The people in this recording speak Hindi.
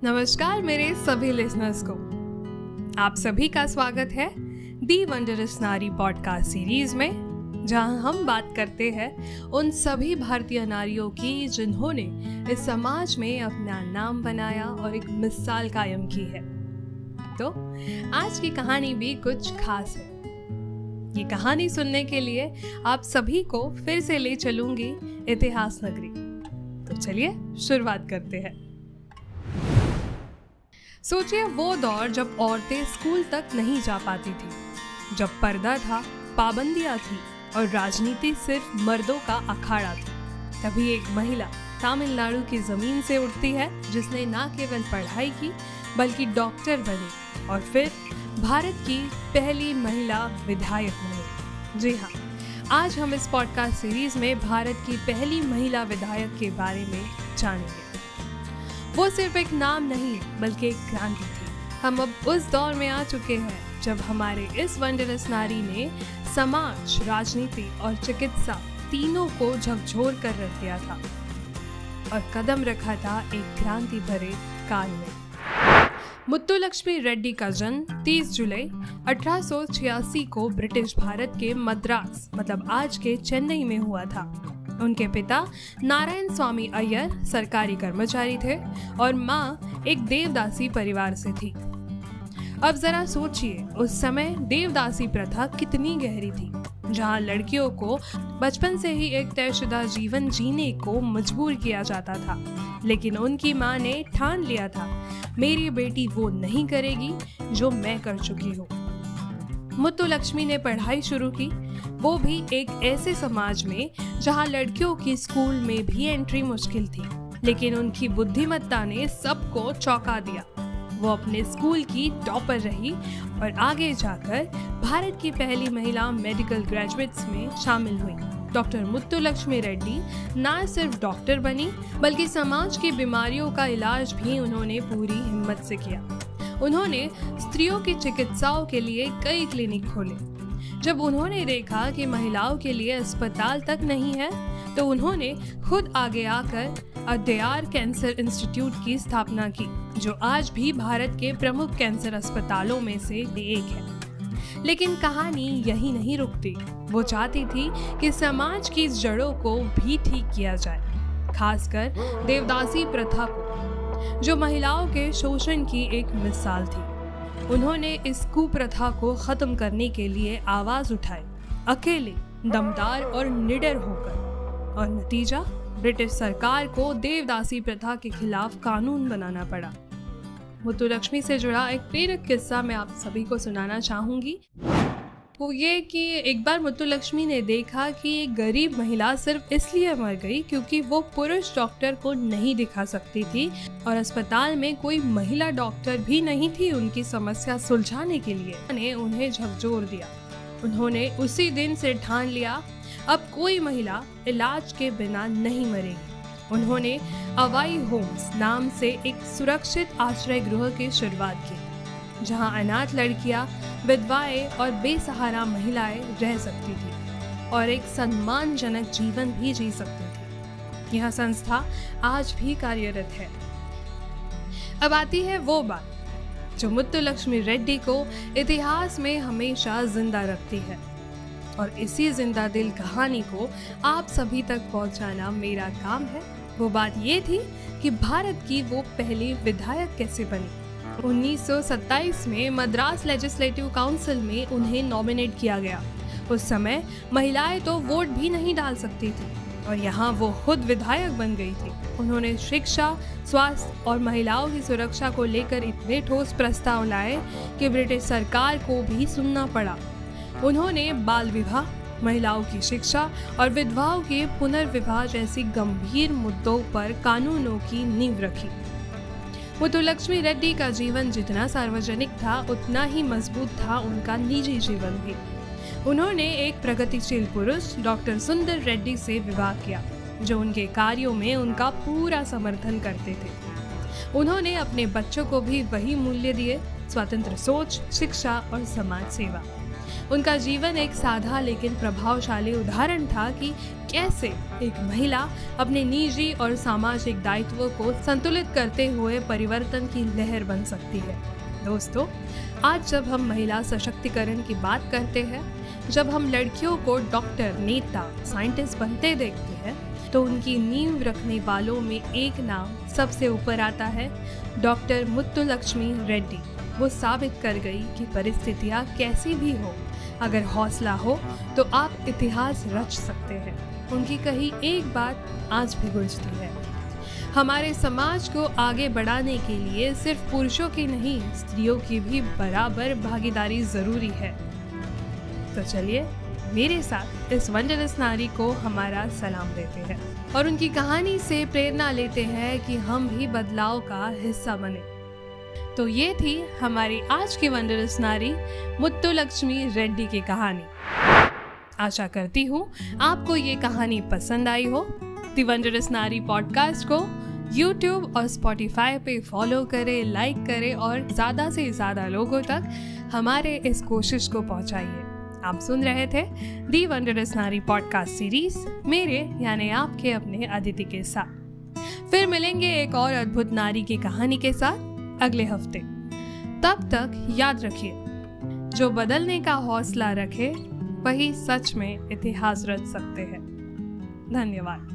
नमस्कार मेरे सभी लिसनर्स को। आप सभी का स्वागत है दी वंडरस नारी पॉडकास्ट सीरीज में, जहां हम बात करते हैं उन सभी भारतीय नारियों की जिन्होंने इस समाज में अपना नाम बनाया और एक मिसाल कायम की है। तो आज की कहानी भी कुछ खास है। ये कहानी सुनने के लिए आप सभी को फिर से ले चलूंगी इतिहास नगरी। तो चलिए शुरुआत करते हैं। सोचिए वो दौर जब औरतें स्कूल तक नहीं जा पाती थी, जब पर्दा था, पाबंदियां थी और राजनीति सिर्फ मर्दों का अखाड़ा थी। तभी एक महिला तमिलनाडु की जमीन से उठती है, जिसने न केवल पढ़ाई की बल्कि डॉक्टर बनी और फिर भारत की पहली महिला विधायक बनी। जी हाँ, आज हम इस पॉडकास्ट सीरीज में भारत की पहली महिला विधायक के बारे में जानेंगे। वो सिर्फ एक नाम नहीं बल्कि एक क्रांति थी। हम अब उस दौर में आ चुके हैं जब हमारे इस वंडरस नारी ने समाज, राजनीति और चिकित्सा तीनों को झकझोर कर रख दिया था और कदम रखा था एक क्रांति भरे काल में। मुत्तुलक्ष्मी रेड्डी का जन्म 30 जुलाई 1886 को ब्रिटिश भारत के मद्रास मतलब आज के चेन्नई में हुआ था। उनके पिता नारायण स्वामी अय्यर सरकारी कर्मचारी थे और माँ एक देवदासी परिवार से थी। अब जरा सोचिए, उस समय देवदासी प्रथा कितनी गहरी थी, जहाँ लड़कियों को बचपन से ही एक तयशुदा जीवन जीने को मजबूर किया जाता था। लेकिन उनकी माँ ने ठान लिया था, मेरी बेटी वो नहीं करेगी जो मैं कर चुकी हूँ। मुत्तुलक्ष्मी ने पढ़ाई शुरू की, वो भी एक ऐसे समाज में जहाँ लड़कियों की स्कूल में भी एंट्री मुश्किल थी। लेकिन उनकी बुद्धिमत्ता ने सबको चौंका दिया। वो अपने स्कूल की टॉपर रही और आगे जाकर भारत की पहली महिला मेडिकल ग्रेजुएट्स में शामिल हुई। डॉक्टर मुत्तुलक्ष्मी रेड्डी न सिर्फ डॉक्टर बनी बल्कि समाज की बीमारियों का इलाज भी उन्होंने पूरी हिम्मत से किया। उन्होंने स्त्रियों की चिकित्साओं के लिए कई क्लिनिक खोले। जब उन्होंने देखा कि महिलाओं के लिए अस्पताल तक नहीं है, तो उन्होंने खुद आगे आकर अद्यार कैंसर इंस्टीट्यूट की स्थापना की, जो आज भी भारत के प्रमुख कैंसर अस्पतालों में से एक है। लेकिन कहानी यही नहीं रुकती। वो चाहती थी कि समाज की जड़ों को भी ठीक किया जाए, खासकर देवदासी प्रथा को, जो महिलाओं के शोषण की एक मिसाल थी। उन्होंने इस कुप्रथा को खत्म करने के लिए आवाज उठाई, अकेले, दमदार और निडर होकर। और नतीजा, ब्रिटिश सरकार को देवदासी प्रथा के खिलाफ कानून बनाना पड़ा। मुत्तुलक्ष्मी से जुड़ा एक प्रेरक किस्सा मैं आप सभी को सुनाना चाहूंगी। वो ये कि एक बार मुत्तुलक्ष्मी ने देखा कि एक गरीब महिला सिर्फ इसलिए मर गई क्योंकि वो पुरुष डॉक्टर को नहीं दिखा सकती थी और अस्पताल में कोई महिला डॉक्टर भी नहीं थी उनकी समस्या सुलझाने के लिए। उन्होंने उन्हें झकझोर दिया। उन्होंने उसी दिन से ठान लिया, अब कोई महिला इलाज के बिना नहीं मरेगी। उन्होंने अवाई होम्स नाम से एक सुरक्षित आश्रय गृह की शुरुआत की, जहां अनाथ लड़कियां, विधवाएं और बेसहारा महिलाएं रह सकती थी और एक सम्मानजनक जीवन भी जी सकती थी। यह संस्था आज भी कार्यरत है। अब आती है वो बात जो मुत्तुलक्ष्मी रेड्डी को इतिहास में हमेशा जिंदा रखती है, और इसी जिंदा दिल कहानी को आप सभी तक पहुंचाना मेरा काम है। वो बात ये थी कि भारत की वो पहली विधायक कैसे बनी। 1927 में मद्रास लेजिस्लेटिव काउंसिल में उन्हें नॉमिनेट किया गया। उस समय महिलाएं तो वोट भी नहीं डाल सकती थी और यहाँ वो खुद विधायक बन गई थी। उन्होंने शिक्षा, स्वास्थ्य और महिलाओं की सुरक्षा को लेकर इतने ठोस प्रस्ताव लाए कि ब्रिटिश सरकार को भी सुनना पड़ा। उन्होंने बाल विवाह, महिलाओं की शिक्षा और विधवाओं के पुनर्विवाह जैसी गंभीर मुद्दों पर कानूनों की नींव रखी। मुत्तुलक्ष्मी रेड्डी का जीवन जितना सार्वजनिक था, उतना ही मजबूत था उनका निजी जीवन भी। उन्होंने एक प्रगतिशील पुरुष डॉक्टर सुंदर रेड्डी से विवाह किया, जो उनके कार्यों में उनका पूरा समर्थन करते थे। उन्होंने अपने बच्चों को भी वही मूल्य दिए, स्वतंत्र सोच, शिक्षा और समाज सेवा। उनका जीवन एक सादा लेकिन प्रभावशाली उदाहरण था कि कैसे एक महिला अपने निजी और सामाजिक दायित्वों को संतुलित करते हुए परिवर्तन की लहर बन सकती है। दोस्तों, आज जब हम महिला सशक्तिकरण की बात करते हैं, जब हम लड़कियों को डॉक्टर, नेता, साइंटिस्ट बनते देखते हैं, तो उनकी नींव रखने वालों में एक नाम सबसे ऊपर आता है, डॉक्टर मुत्तुलक्ष्मी रेड्डी। वो साबित कर गई कि परिस्थितियाँ कैसी भी हो, अगर हौसला हो तो आप इतिहास रच सकते हैं। उनकी कही एक बात आज भी गूंजती है, हमारे समाज को आगे बढ़ाने के लिए सिर्फ पुरुषों की नहीं, स्त्रियों की भी बराबर भागीदारी जरूरी है। तो चलिए मेरे साथ इस वंडरलेस नारी को हमारा सलाम देते हैं और उनकी कहानी से प्रेरणा लेते हैं कि हम भी बदलाव का हिस्सा बने। तो ये थी हमारी आज की वंडरलेस नारी मुत्तुलक्ष्मी रेड्डी की कहानी। आशा करती हूँ आपको ये कहानी पसंद आई हो। दी वंडरलेस नारी पॉडकास्ट को YouTube और Spotify पे फॉलो करें, लाइक करें और ज़्यादा से ज़्यादा लोगों तक हमारे इस कोशिश को पहुँचाइए। आप सुन रहे थे दी वंडरलेस नारी पॉडकास्ट सीरीज मेरे यानी आपके अपने अदिति के साथ। फिर मिलेंगे एक और अद्भुत नारी की कहानी के साथ अगले हफ्ते। तब तक याद रखिए, जो बदलने का हौसला रखे वही सच में इतिहास रच सकते हैं। धन्यवाद।